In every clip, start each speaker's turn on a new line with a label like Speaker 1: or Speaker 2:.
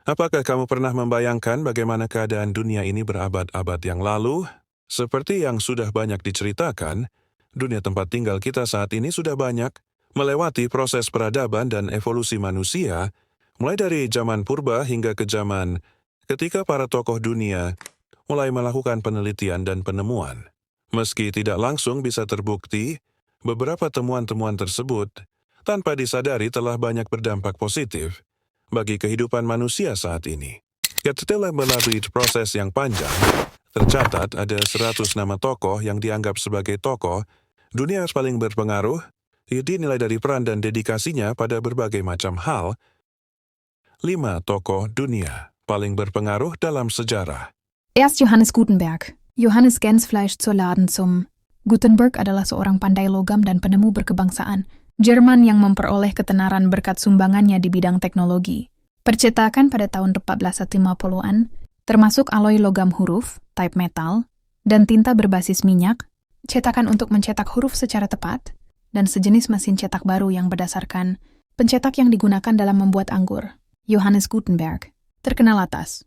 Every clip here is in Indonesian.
Speaker 1: Apakah kamu pernah membayangkan bagaimana keadaan dunia ini berabad-abad yang lalu? Seperti yang sudah banyak diceritakan, dunia tempat tinggal kita saat ini sudah banyak melewati proses peradaban dan evolusi manusia, mulai dari zaman purba hingga ke zaman ketika para tokoh dunia mulai melakukan penelitian dan penemuan. Meski tidak langsung bisa terbukti, beberapa temuan-temuan tersebut tanpa disadari telah banyak berdampak positif bagi kehidupan manusia saat ini. Setelah melalui proses yang panjang, tercatat ada 100 nama tokoh yang dianggap sebagai tokoh dunia paling berpengaruh, dinilai dari peran dan dedikasinya pada berbagai macam hal. 5 tokoh dunia paling berpengaruh dalam sejarah.
Speaker 2: Erst Johannes Gutenberg. Johannes Gänsfleisch zur Laden zum. Gutenberg adalah seorang pandai logam dan penemu berkebangsaan Jerman yang memperoleh ketenaran berkat sumbangannya di bidang teknologi. Percetakan pada tahun 1450-an, termasuk aloi logam huruf, type metal, dan tinta berbasis minyak, cetakan untuk mencetak huruf secara tepat, dan sejenis mesin cetak baru yang berdasarkan pencetak yang digunakan dalam membuat anggur. Johannes Gutenberg. Terkenal atas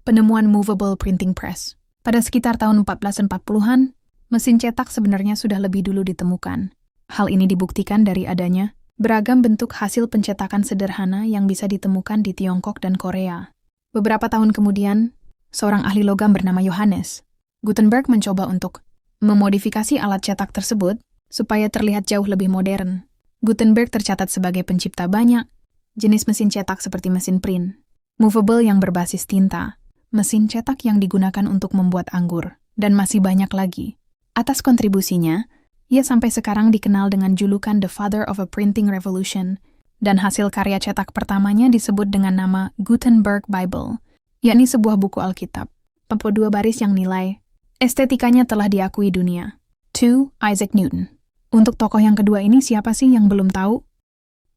Speaker 2: penemuan movable printing press. Pada sekitar tahun 1440-an, mesin cetak sebenarnya sudah lebih dulu ditemukan. Hal ini dibuktikan dari adanya beragam bentuk hasil pencetakan sederhana yang bisa ditemukan di Tiongkok dan Korea. Beberapa tahun kemudian, seorang ahli logam bernama Johannes Gutenberg mencoba untuk memodifikasi alat cetak tersebut supaya terlihat jauh lebih modern. Gutenberg tercatat sebagai pencipta banyak jenis mesin cetak seperti mesin print, movable yang berbasis tinta, mesin cetak yang digunakan untuk membuat anggur, dan masih banyak lagi. Atas kontribusinya, ia sampai sekarang dikenal dengan julukan The Father of a Printing Revolution, dan hasil karya cetak pertamanya disebut dengan nama Gutenberg Bible, yakni sebuah buku Alkitab, 42 baris yang nilai estetikanya telah diakui dunia. 2. Isaac Newton. Untuk tokoh yang kedua ini siapa sih yang belum tahu?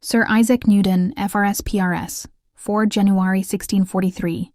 Speaker 2: Sir Isaac Newton, FRS PRS, 4 January 1643,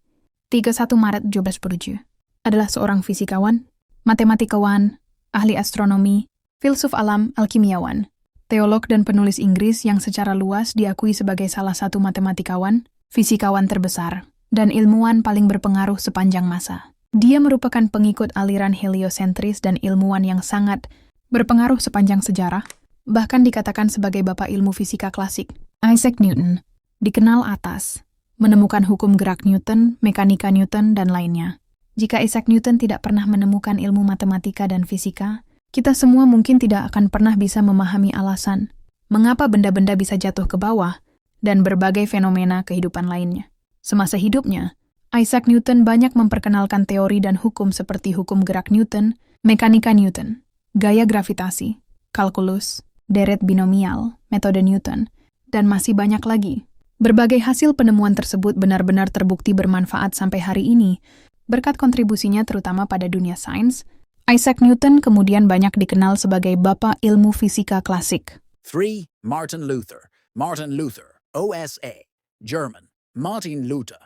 Speaker 2: 31 Maret 1707, adalah seorang fisikawan, matematikawan, ahli astronomi, filsuf alam, alkimiawan, teolog dan penulis Inggris yang secara luas diakui sebagai salah satu matematikawan, fisikawan terbesar, dan ilmuwan paling berpengaruh sepanjang masa. Dia merupakan pengikut aliran heliosentris dan ilmuwan yang sangat berpengaruh sepanjang sejarah, bahkan dikatakan sebagai bapak ilmu fisika klasik. Isaac Newton dikenal atas menemukan hukum gerak Newton, mekanika Newton, dan lainnya. Jika Isaac Newton tidak pernah menemukan ilmu matematika dan fisika, kita semua mungkin tidak akan pernah bisa memahami alasan mengapa benda-benda bisa jatuh ke bawah dan berbagai fenomena kehidupan lainnya. Semasa hidupnya, Isaac Newton banyak memperkenalkan teori dan hukum seperti hukum gerak Newton, mekanika Newton, gaya gravitasi, kalkulus, deret binomial, metode Newton, dan masih banyak lagi. Berbagai hasil penemuan tersebut benar-benar terbukti bermanfaat sampai hari ini, berkat kontribusinya terutama pada dunia sains. Isaac Newton kemudian banyak dikenal sebagai bapak ilmu fisika klasik.
Speaker 3: 3. Martin Luther. Martin Luther, OSA, German, Martin Luther,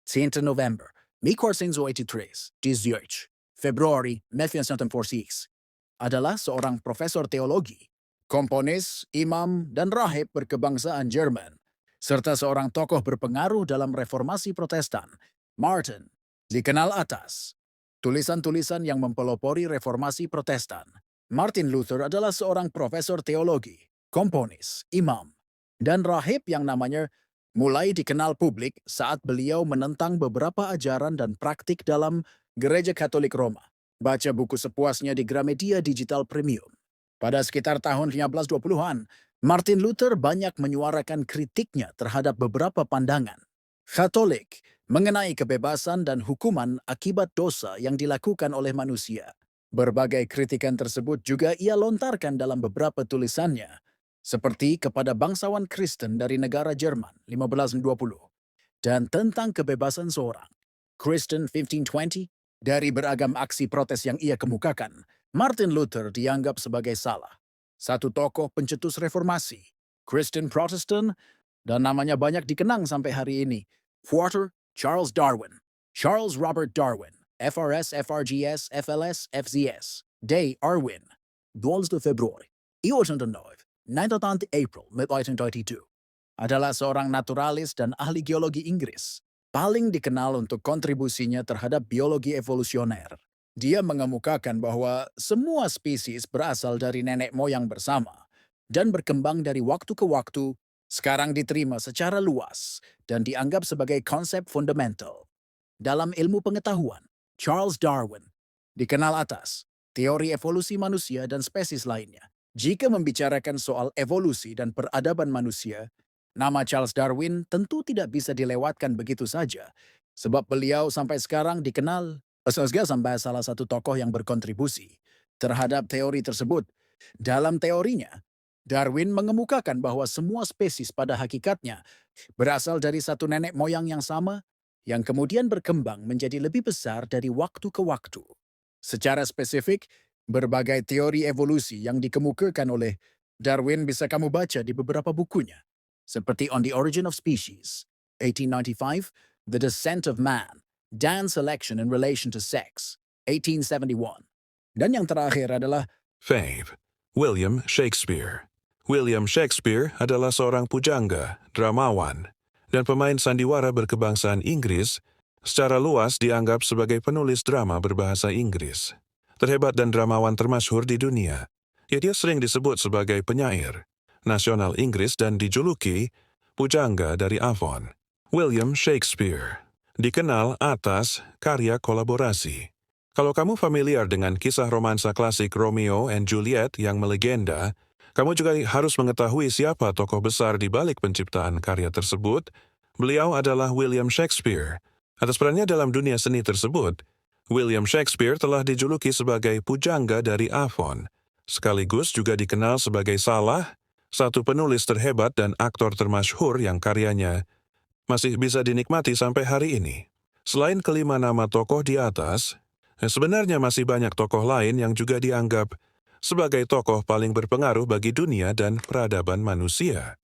Speaker 3: 10 November 1483, 18 Februari 1946, adalah seorang profesor teologi, komponis, imam, dan rahib berkebangsaan Jerman, serta seorang tokoh berpengaruh dalam reformasi Protestan. Martin dikenal atas tulisan-tulisan yang mempelopori reformasi Protestan. Martin Luther adalah seorang profesor teologi, komponis, imam, dan rahib yang namanya mulai dikenal publik saat beliau menentang beberapa ajaran dan praktik dalam Gereja Katolik Roma. Baca buku sepuasnya di Gramedia Digital Premium. Pada sekitar tahun 1520-an, Martin Luther banyak menyuarakan kritiknya terhadap beberapa pandangan Katolik mengenai kebebasan dan hukuman akibat dosa yang dilakukan oleh manusia. Berbagai kritikan tersebut juga ia lontarkan dalam beberapa tulisannya, seperti kepada bangsawan Kristen dari negara Jerman 1520, dan tentang kebebasan seorang Kristen 1520. Dari beragam aksi protes yang ia kemukakan, Martin Luther dianggap sebagai salah satu tokoh pencetus reformasi Kristen Protestant, dan namanya banyak dikenang sampai hari ini. Quarter Charles Darwin, Charles Robert Darwin, FRS, FRGS, FLS, FZS, Day Arwin, 12 Februari 1809, 19 April 1832, adalah seorang naturalis dan ahli geologi Inggris. paling dikenal untuk kontribusinya terhadap biologi evolusioner. Dia mengemukakan bahwa semua spesies berasal dari nenek moyang bersama dan berkembang dari waktu ke waktu, sekarang diterima secara luas dan dianggap sebagai konsep fundamental. Dalam ilmu pengetahuan, Charles Darwin dikenal atas teori evolusi manusia dan spesies lainnya. Jika membicarakan soal evolusi dan peradaban manusia, nama Charles Darwin tentu tidak bisa dilewatkan begitu saja, sebab beliau sampai sekarang dikenal sebagai salah satu tokoh yang berkontribusi terhadap teori tersebut. Dalam teorinya, Darwin mengemukakan bahwa semua spesies pada hakikatnya berasal dari satu nenek moyang yang sama, yang kemudian berkembang menjadi lebih besar dari waktu ke waktu. Secara spesifik, berbagai teori evolusi yang dikemukakan oleh Darwin bisa kamu baca di beberapa bukunya, seperti On the Origin of Species, 1895, The Descent of Man, Dan Selection in Relation to Sex, 1871. Dan yang terakhir adalah
Speaker 1: Fave. William Shakespeare. William Shakespeare adalah seorang pujangga, dramawan, dan pemain sandiwara berkebangsaan Inggris, secara luas dianggap sebagai penulis drama berbahasa Inggris. Terhebat dan dramawan termasyhur di dunia. Dia sering disebut sebagai penyair nasional Inggris dan dijuluki pujangga dari Avon. William Shakespeare dikenal atas karya kolaborasi. Kalau kamu familiar dengan kisah romansa klasik Romeo and Juliet yang melegenda, kamu juga harus mengetahui siapa tokoh besar di balik penciptaan karya tersebut. Beliau adalah William Shakespeare. Atas perannya dalam dunia seni tersebut, William Shakespeare telah dijuluki sebagai pujangga dari Avon, sekaligus juga dikenal sebagai salah satu penulis terhebat dan aktor termasyhur yang karyanya masih bisa dinikmati sampai hari ini. Selain kelima nama tokoh di atas, sebenarnya masih banyak tokoh lain yang juga dianggap sebagai tokoh paling berpengaruh bagi dunia dan peradaban manusia.